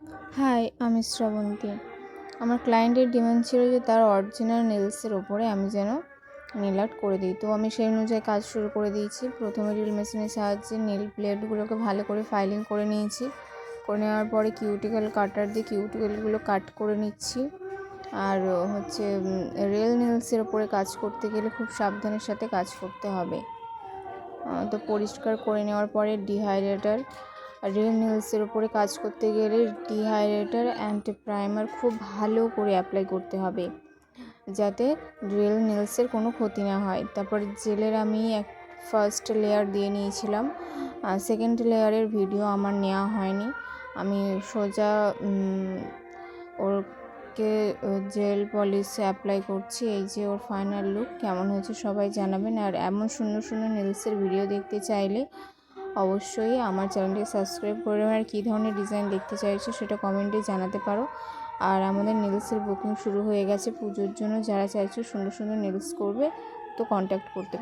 High, আমি শ্রাবন্তী। আমার ক্লায়েন্টের ডিমান্ড ছিল যে তার অরিজিনাল নেলসের ওপরে আমি যেন নেল আর্ট করে দিই। তো আমি সেই অনুযায়ী কাজ শুরু করে দিয়েছি। প্রথমে ড্রিল মেশিনের সাহায্যে নেল প্লেটগুলোকে ভালো করে ফাইলিং করে নিয়েছি। করে নেওয়ার পরে কিউটিক্যাল কাটার দিয়ে কিউটিক্যালগুলো কাট করে নিচ্ছি। আর রিয়েল নেলসের ওপরে কাজ করতে গেলে খুব সাবধানের সাথে কাজ করতে হবে। তো পরিষ্কার করে নেওয়ার পরে ডিহাইড্রেটার, রিয়েল নেলসের ওপরে কাজ করতে গেলে ডিহাইড্রেটার অ্যান্ড প্রাইমার খুব ভালো করে অ্যাপ্লাই করতে হবে যাতে রিয়েল নেলসের কোনো ক্ষতি না হয়। তারপর জেলের আমি ফার্স্ট লেয়ার দিয়ে নিয়েছিলাম। সেকেন্ড লেয়ারের ভিডিও আমার নেওয়া হয়নি। আমি সোজা ওরকে জেল পলিশ অ্যাপ্লাই করছি। এই যে ওর ফাইনাল লুক কেমন হয়েছে সবাই জানাবেন। আর এমন সুন্দর সুন্দর নেলসের ভিডিও দেখতে চাইলে অবশ্যই আমার চ্যানেলটিকে সাবস্ক্রাইব করে নেবেন। আর কী ধরনের ডিজাইন দেখতে চাইছো সেটা কমেন্টে জানাতে পারো। আর আমাদের নেলসের বুকিং শুরু হয়ে গেছে পুজোর জন্য। যারা চাইছো সুন্দর সুন্দর নেলস করবে তো কন্ট্যাক্ট করতে